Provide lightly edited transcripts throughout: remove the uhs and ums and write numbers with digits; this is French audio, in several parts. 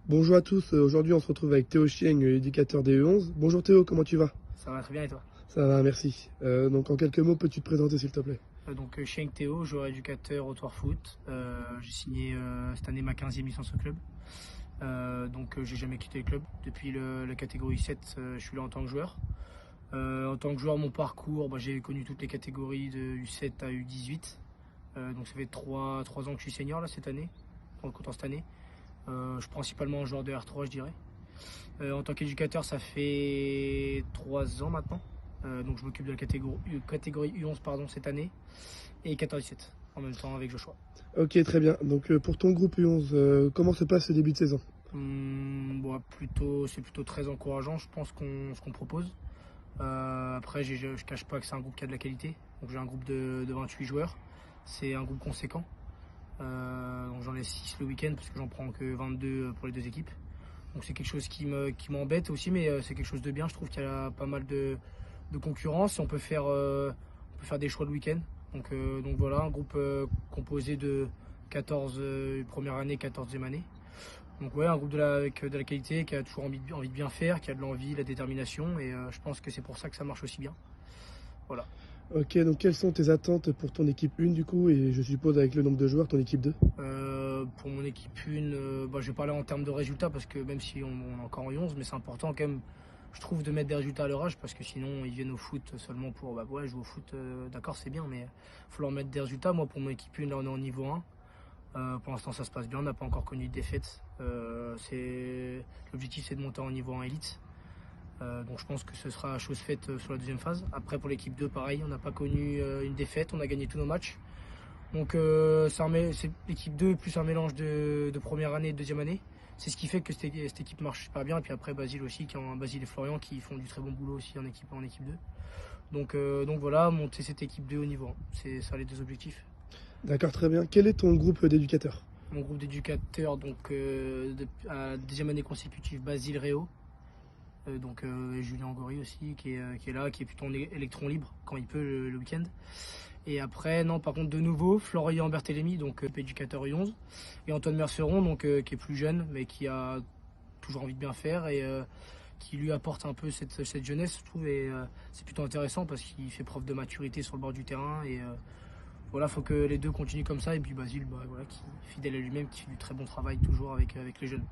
Bonjour à tous, aujourd'hui on se retrouve avec Théo Chieng, éducateur des U11. Bonjour Théo, comment tu vas? Ça va très bien et toi? Ça va, merci. Donc en quelques mots, peux-tu te présenter s'il te plaît? Chieng Théo, joueur éducateur au Tour Foot. J'ai signé cette année ma 15e licence au club. J'ai jamais quitté le club. Depuis la catégorie 7, je suis là en tant que joueur. En tant que joueur, mon parcours, j'ai connu toutes les catégories de U7 à U18. Donc ça fait 3 ans que je suis senior là, cette année, en comptant cette année. Je suis principalement un joueur de R3, je dirais. En tant qu'éducateur, ça fait 3 ans maintenant. Donc je m'occupe de la catégorie U11 cette année et 14-17 en même temps avec Joshua. Ok, très bien. Donc pour ton groupe U11, comment se passe ce début de saison? C'est plutôt très encourageant, je pense, ce qu'on propose. Après, je cache pas que c'est un groupe qui a de la qualité. Donc j'ai un groupe de 28 joueurs. C'est un groupe conséquent. Donc j'en ai 6 le week-end parce que j'en prends que 22 pour les deux équipes. Donc c'est quelque chose qui m'embête aussi, mais c'est quelque chose de bien. Je trouve qu'il y a pas mal de concurrence. On peut faire des choix le week-end. Donc voilà, un groupe composé de 14 première année, 14e année. Donc ouais, un groupe avec de la qualité, qui a toujours envie de bien faire, qui a de l'envie, la détermination. Et je pense que c'est pour ça que ça marche aussi bien. Voilà. Ok, donc quelles sont tes attentes pour ton équipe 1 du coup, et je suppose avec le nombre de joueurs, ton équipe 2? Pour mon équipe 1, je vais parler en termes de résultats parce que même si on est encore en 11, mais c'est important quand même, je trouve, de mettre des résultats à leur âge parce que sinon ils viennent au foot seulement pour ouais, jouer au foot, d'accord, c'est bien, mais il faut leur mettre des résultats. Moi, pour mon équipe 1, là on est en niveau 1. Pour l'instant ça se passe bien, on n'a pas encore connu de défaite. L'objectif c'est de monter en niveau 1 élite. Donc je pense que ce sera chose faite sur la deuxième phase. Après pour l'équipe 2, pareil, on n'a pas connu une défaite, on a gagné tous nos matchs. Donc c'est l'équipe 2 plus un mélange de première année et de deuxième année. C'est ce qui fait que cette équipe marche super bien. Et puis après Basile aussi, Basile et Florian qui font du très bon boulot aussi en équipe 2. Donc voilà, monter cette équipe 2 au niveau 1. C'est ça les deux objectifs. D'accord, très bien. Quel est ton groupe d'éducateurs? Mon groupe d'éducateurs, à la deuxième année consécutive, Basile Réau. Julien Angory aussi qui est là, qui est plutôt en électron libre quand il peut le week-end. Et après, non, par contre, de nouveau, Florian Berthélémy, donc éducateur U11, et Antoine Merceron, donc qui est plus jeune, mais qui a toujours envie de bien faire et qui lui apporte un peu cette jeunesse, je trouve. Et c'est plutôt intéressant parce qu'il fait preuve de maturité sur le bord du terrain. Et voilà, il faut que les deux continuent comme ça. Et puis Basile, qui est fidèle à lui-même, qui fait du très bon travail toujours avec les jeunes.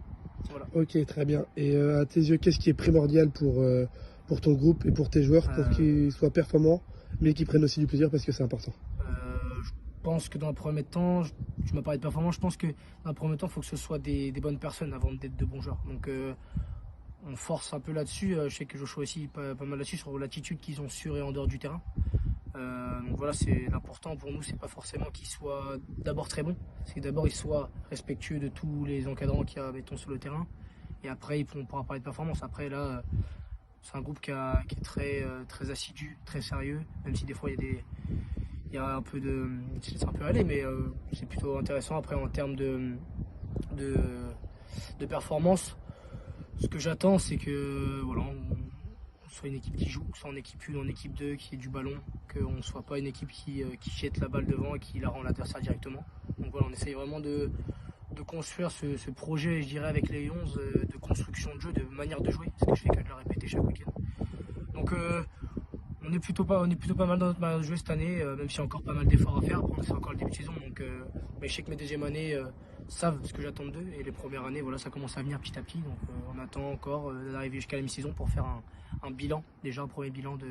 Voilà. Ok, très bien. Et à tes yeux, qu'est-ce qui est primordial pour ton groupe et pour tes joueurs pour qu'ils soient performants, mais qu'ils prennent aussi du plaisir parce que c'est important? Je pense que dans le premier temps, tu m'as parlé de performance, je pense que dans le premier temps, il faut que ce soit des bonnes personnes avant d'être de bons joueurs. Donc on force un peu là-dessus. Je sais que Joshua aussi pas mal là-dessus, sur l'attitude qu'ils ont sur et en dehors du terrain. Donc voilà, c'est l'important pour nous, c'est pas forcément qu'ils soient d'abord très bons, c'est que d'abord ils soient respectueux de tous les encadrants qu'il y a, mettons, sur le terrain. Et après, on pourra parler de performance. Après là, c'est un groupe qui est très assidu, très sérieux, même si des fois il y a un peu c'est un peu aller, mais c'est plutôt intéressant. Après, en termes de performance, ce que j'attends, c'est que voilà, on soit une équipe qui joue, que ce soit en équipe 1, en équipe 2, qui ait du ballon, qu'on ne soit pas une équipe qui jette la balle devant et qui la rend l'adversaire directement. Donc voilà, on essaye vraiment de construire ce projet, je dirais, avec les 11, de construction de jeu, de manière de jouer, ce que je fais que de le répéter chaque week-end. Donc on est plutôt pas mal dans notre manière de jouer cette année, même s'il y a encore pas mal d'efforts à faire. C'est encore le début de saison, donc mais je sais que mes deuxièmes années savent ce que j'attends d'eux, et les premières années, voilà, ça commence à venir petit à petit. Donc on attend encore d'arriver jusqu'à la mi-saison pour faire un bilan, déjà un premier bilan de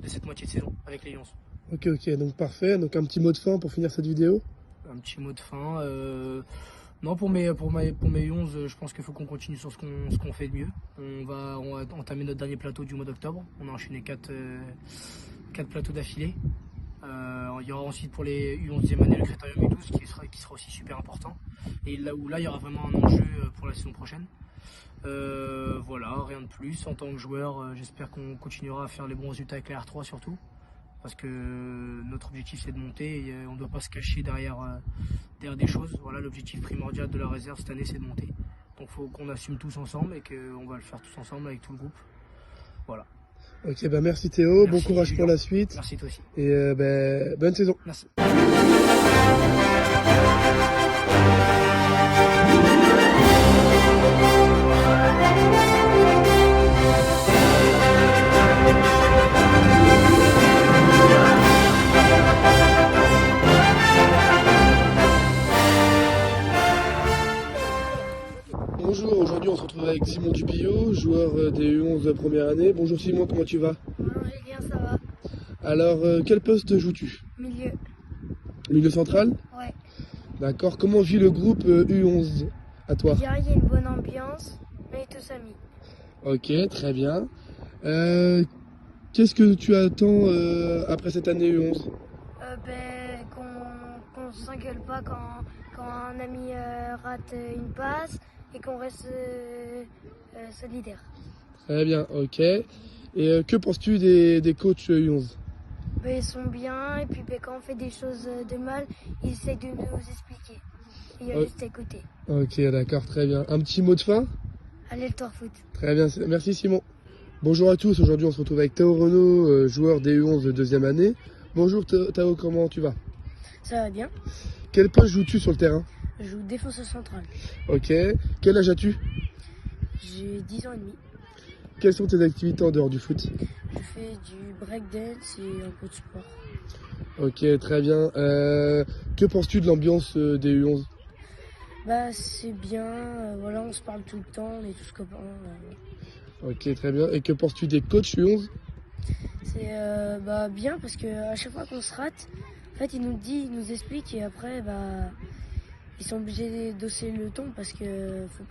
cette moitié de saison avec les 11. Ok, donc parfait. Donc un petit mot de fin pour finir cette vidéo? Un petit mot de fin. Non, pour mes 11, je pense qu'il faut qu'on continue sur ce qu'on fait de mieux. On va entamer notre dernier plateau du mois d'octobre. On a enchaîné 4 plateaux d'affilée. Il y aura ensuite pour les U11e année le Critérium U12 qui sera aussi super important. Et là il y aura vraiment un enjeu pour la saison prochaine. Voilà, rien de plus. En tant que joueur, j'espère qu'on continuera à faire les bons résultats avec les R3 surtout. Parce que notre objectif c'est de monter et on ne doit pas se cacher derrière des choses. Voilà, l'objectif primordial de la réserve cette année, c'est de monter. Donc il faut qu'on assume tous ensemble et qu'on va le faire tous ensemble avec tout le groupe. Voilà. Ok, merci Théo, Merci, bon courage Julien. pour la suite. Merci toi aussi. Et bonne saison. Merci. Simon Dupillot, joueur des U11 première année. Bonjour Simon, comment tu vas? Bonjour Julien, ça va? Alors, quel poste joues-tu? Milieu. Milieu central? Ouais. D'accord. Comment vit le groupe U11 à toi? Bien, il y a une bonne ambiance, on est tous amis. Ok, très bien. Qu'est-ce que tu attends après cette année U11? Qu'on s'engueule pas quand un ami rate une passe et qu'on reste solidaire. Très bien, ok. Et que penses-tu des coachs U11? Ils sont bien et puis quand on fait des choses de mal, ils essaient de nous expliquer. Et il y a juste à écouter. Ok, d'accord, très bien. Un petit mot de fin? Allez, le tour foot. Très bien, merci Simon. Bonjour à tous, aujourd'hui on se retrouve avec Théo Renaud, joueur des U11 de deuxième année. Bonjour Théo, comment tu vas? Ça va bien. Quel poste joues-tu sur le terrain? Je joue défenseur central. Ok, quel âge as-tu? J'ai 10 ans et demi. Quelles sont tes activités en dehors du foot? Je fais du breakdance et un peu de sport. Ok, très bien. Que penses-tu de l'ambiance des U11? C'est bien, voilà, on se parle tout le temps, on est tous copains. Ok, très bien. Et que penses-tu des coachs U11? C'est bien parce qu'à chaque fois qu'on se rate, en fait, ils nous expliquent et après, ils sont obligés d'osser le ton parce que faut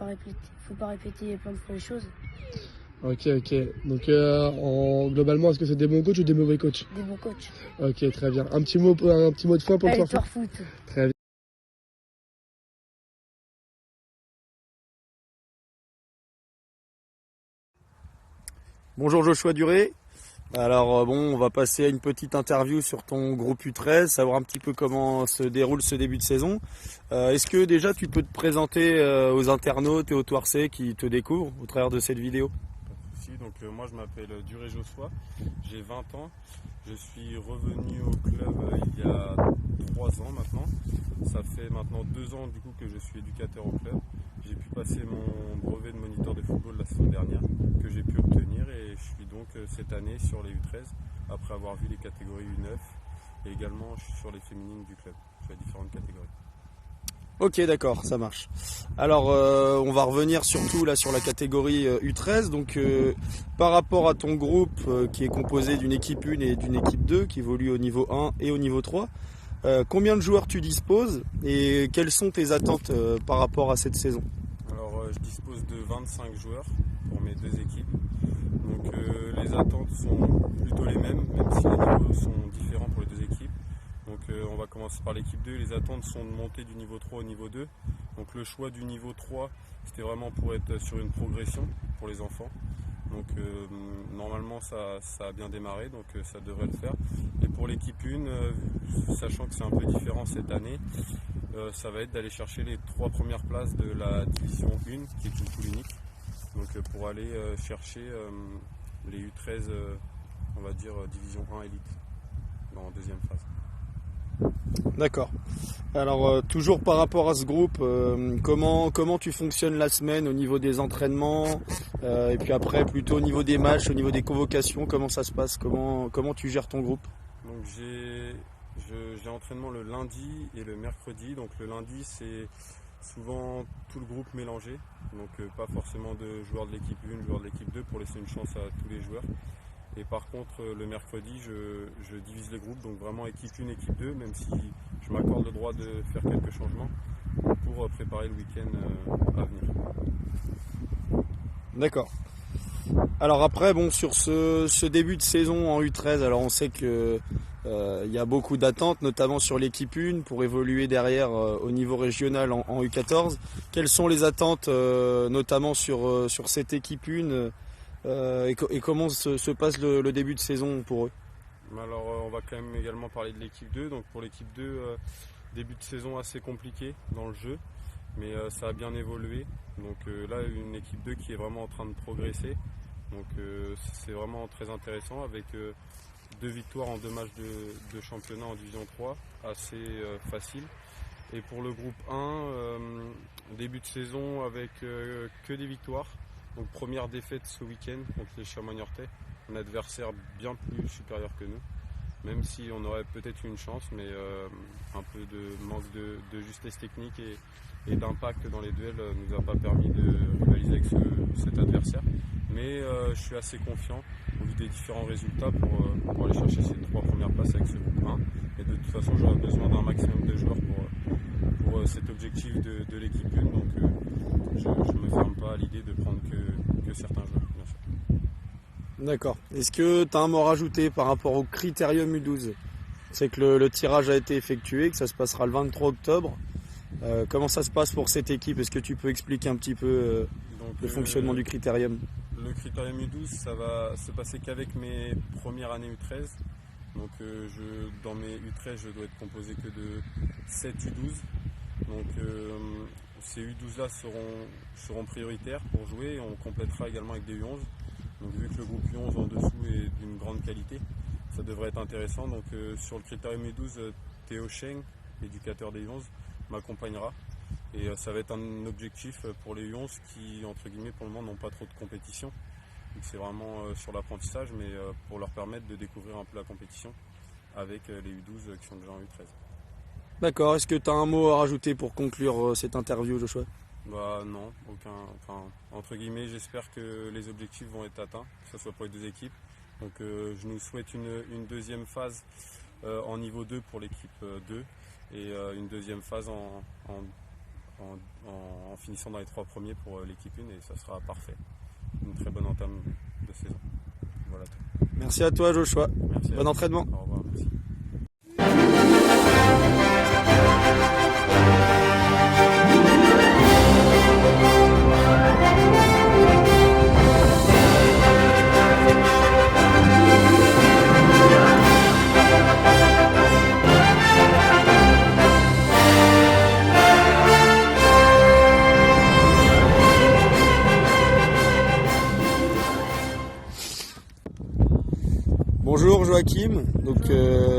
pas répéter plein de fois les choses. Ok. Donc, globalement, est-ce que c'est des bons coachs ou des mauvais coachs? Des bons coachs. Ok, très bien. Un petit mot de fin pour le Allez, soir. foot. Très bien. Bonjour Joshua Duré. Alors on va passer à une petite interview sur ton groupe U13, savoir un petit peu comment se déroule ce début de saison. Est-ce que déjà tu peux te présenter aux internautes et aux Touarçais qui te découvrent au travers de cette vidéo? Pas de souci. Donc moi je m'appelle Duré Joshua, j'ai 20 ans. Je suis revenu au club il y a 3 ans maintenant. Ça fait maintenant 2 ans du coup que je suis éducateur au club. J'ai pu passer mon brevet de moniteur de football la saison dernière que j'ai pu obtenir et je suis donc cette année sur les U13 après avoir vu les catégories U9 et également je suis sur les féminines du club, sur les différentes catégories. Ok, d'accord, ça marche. Alors on va revenir surtout là sur la catégorie U13. Donc par rapport à ton groupe qui est composé d'une équipe 1 et d'une équipe 2 qui évolue au niveau 1 et au niveau 3, combien de joueurs tu disposes et quelles sont tes attentes par rapport à cette saison? Alors je dispose de 25 joueurs pour mes deux équipes. Donc les attentes sont plutôt les mêmes si les niveaux sont différents pour les deux équipes. Donc on va commencer par l'équipe 2. Les attentes sont de monter du niveau 3 au niveau 2. Donc le choix du niveau 3, c'était vraiment pour être sur une progression pour les enfants. Donc normalement ça a bien démarré, donc ça devrait le faire. Et pour l'équipe 1, sachant que c'est un peu différent cette année, ça va être d'aller chercher les 3 premières places de la division 1, qui est une poule unique. Donc pour aller chercher les U13, on va dire division 1 élite, dans la deuxième phase. D'accord. Alors toujours par rapport à ce groupe, comment tu fonctionnes la semaine au niveau des entraînements et puis après plutôt au niveau des matchs, au niveau des convocations, comment ça se passe, comment tu gères ton groupe? Donc j'ai entraînement le lundi et le mercredi. Donc le lundi c'est souvent tout le groupe mélangé, donc pas forcément de joueurs de l'équipe 1, joueurs de l'équipe 2 pour laisser une chance à tous les joueurs. Et par contre le mercredi je divise les groupes, donc vraiment équipe 1, équipe 2, même si je m'accorde le droit de faire quelques changements pour préparer le week-end à venir. D'accord. Alors après, sur ce début de saison en U13, alors on sait que il y a beaucoup d'attentes, notamment sur l'équipe 1 pour évoluer derrière au niveau régional en U14. Quelles sont les attentes notamment sur cette équipe 1 et comment se passe le début de saison pour eux? Alors on va quand même également parler de l'équipe 2. Donc pour l'équipe 2, début de saison assez compliqué dans le jeu, mais ça a bien évolué. Donc là une équipe 2 qui est vraiment en train de progresser. Donc c'est vraiment très intéressant avec 2 victoires en 2 matchs de championnat en division 3, assez facile. Et pour le groupe 1, début de saison avec que des victoires. Donc première défaite ce week-end contre les Chamois-Niortais, un adversaire bien plus supérieur que nous. même si on aurait peut-être une chance, mais un peu de manque de justesse technique et d'impact dans les duels nous a pas permis de rivaliser avec cet adversaire. Mais je suis assez confiant au vu des différents résultats pour aller chercher ces 3 premières places avec ce groupe 1. Et de toute façon, j'aurai besoin d'un maximum de joueurs pour cet objectif de l'équipe 1. Donc je ne me ferme pas à l'idée de prendre que certains joueurs, bien sûr. D'accord. Est-ce que tu as un mot à rajouter par rapport au Critérium U12? C'est que le tirage a été effectué, que ça se passera le 23 octobre. Comment ça se passe pour cette équipe? Est-ce que tu peux expliquer un petit peu le fonctionnement du Critérium? Le Critérium U12, ça va se passer qu'avec mes premières années U13. Donc dans mes U13, je dois être composé que de 7 U12. Donc ces U12 là seront prioritaires pour jouer et on complétera également avec des U11. Donc vu que le groupe U11 en dessous est d'une grande qualité, ça devrait être intéressant. Donc sur le Critérium U12, Théo Cheng, l'éducateur des U11, m'accompagnera. Et ça va être un objectif pour les U11 qui, entre guillemets, pour le moment, n'ont pas trop de compétition. Donc c'est vraiment sur l'apprentissage, mais pour leur permettre de découvrir un peu la compétition avec les U12 qui sont déjà en U13. D'accord. Est-ce que tu as un mot à rajouter pour conclure cette interview, Joshua? Bah non, aucun. Enfin, entre guillemets, j'espère que les objectifs vont être atteints, que ce soit pour les deux équipes. Donc je nous souhaite une deuxième phase en niveau 2 pour l'équipe 2 et une deuxième phase en finissant dans les 3 premiers pour l'équipe 1 et ça sera parfait. Une très bonne entame de saison. Voilà tout. Merci à toi, Joshua. Merci. Bon entraînement. Au revoir, merci. Bonjour Joachim, donc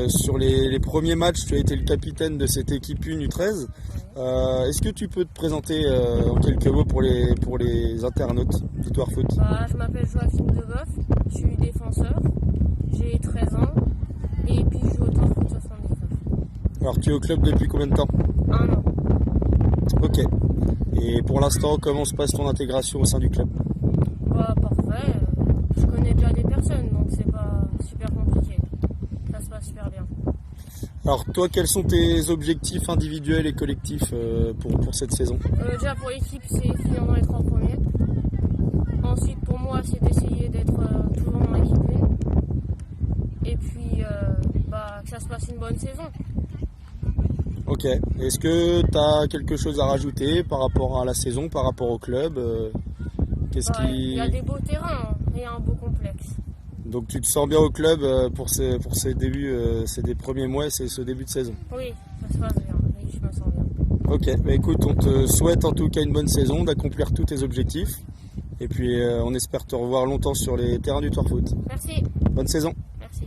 sur les premiers matchs tu as été le capitaine de cette équipe 1 U13. Est-ce que tu peux te présenter en quelques mots pour les internautes d'Histoire Foot? Je m'appelle Joachim Deboeuf, je suis défenseur, j'ai 13 ans et puis je joue au Tour Foot 79. Alors tu es au club depuis combien de temps? 1 an. Ok. Et pour l'instant, comment se passe ton intégration au sein du club? Parfait, je connais déjà des personnes donc c'est pas super compliqué, ça se passe super bien. Alors toi, quels sont tes objectifs individuels et collectifs pour cette saison? Déjà pour l'équipe c'est finir dans les 3 premiers. Ensuite pour moi c'est d'essayer d'être toujours dans l'équipe 1. Et puis que ça se passe une bonne saison. Ok. Est-ce que tu as quelque chose à rajouter par rapport à la saison, par rapport au club? Il y a des beaux terrains et un beau complexe. Donc tu te sens bien au club pour ces débuts, ces des premiers mois et ce début de saison? Oui, ça se passe bien et je me sens bien. Ok, bah écoute, on te souhaite en tout cas une bonne saison, d'accomplir tous tes objectifs. Et puis on espère te revoir longtemps sur les terrains du Tour Foot. Merci. Bonne saison. Merci.